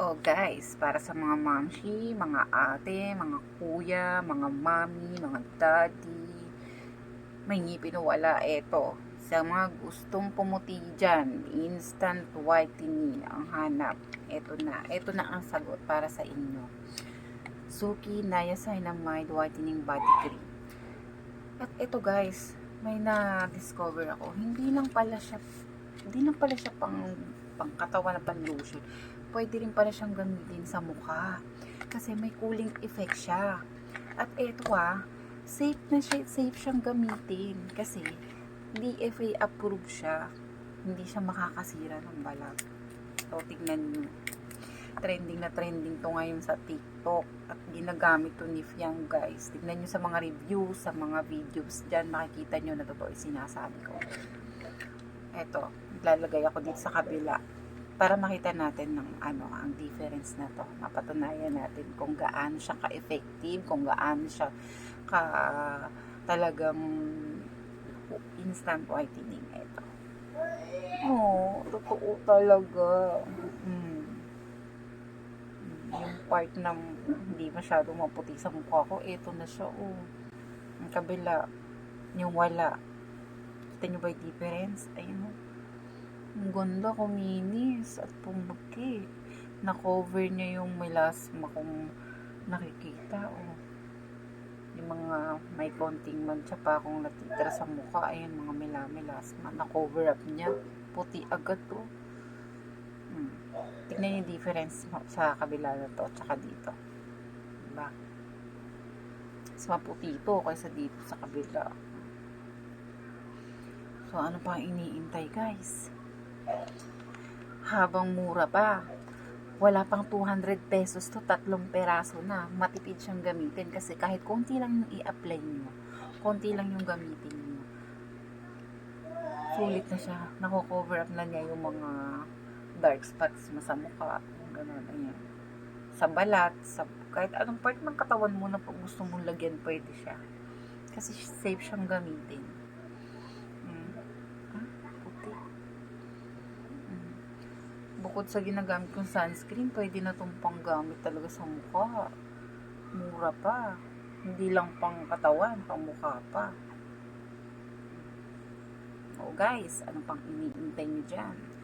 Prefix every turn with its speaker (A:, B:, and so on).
A: Oh guys, para sa mga mamshi, mga ate, mga kuya, mga mami, mga daddy, may ngipin o wala, eto. Sa mga gustong pumuti dyan, instant whitening ang hanap. Eto na ang sagot para sa inyo. Suki Niacinamide Whitening Body Cream. At eto guys, may na-discover ako. Hindi lang pala siya pang katawan na pang lotion. Pwede rin pala siyang gamitin sa mukha. Kasi may cooling effect siya. At eto safe siyang gamitin. Kasi DFA approved siya. Hindi siya makakasira ng balat. So, tignan nyo. Trending to ngayon sa TikTok at ginagamit to ni Fiang guys. Tignan nyo sa mga reviews, sa mga videos dyan, makikita nyo na totoo yung sinasabi ko. Eto, lalagay ako dito sa kabila para makita natin ng ang difference na to. Mapatunayan natin kung gaano siya ka-effective, kung gaano siya ka talagang instant whitening. Eto. Oh, totoo talaga. Yung part ng hindi masyadong maputi sa mukha ko, eto na siya, oh. Ang kabila, yung wala. Kita nyo ba yung difference? Ayun, oh. Ang ganda, kuminis at pumuti. Na-cover niya yung melasma kung nakikita, oh. Yung mga may konting mancha pa akong natitira sa mukha, ayun, mga melasma. Na-cover up niya. Puti agad, oh. Tignan yung difference sa kabila na to tsaka dito, diba? Mas maputi ito kaysa dito sa kabila. So ano pa iniintay guys? Habang mura pa, wala pang 200 pesos to, 3 peraso na. Matipid siyang gamitin kasi kahit konti lang yung i-apply nyo, konti lang yung gamitin nyo, sulit na siya. Nako-cover up na niya yung mga dark spots mo sa mukha, gano'n, ayan. Sa balat, sa kahit anong part ng katawan mo na pag gusto mong lagyan, pwede siya. Kasi safe siyang gamitin. Puti. Bukod sa ginagamit kong sunscreen, pwede na itong panggamit talaga sa mukha. Mura pa. Hindi lang pang katawan, pang mukha pa. Oh guys, ano pang iniintay niyo dyan?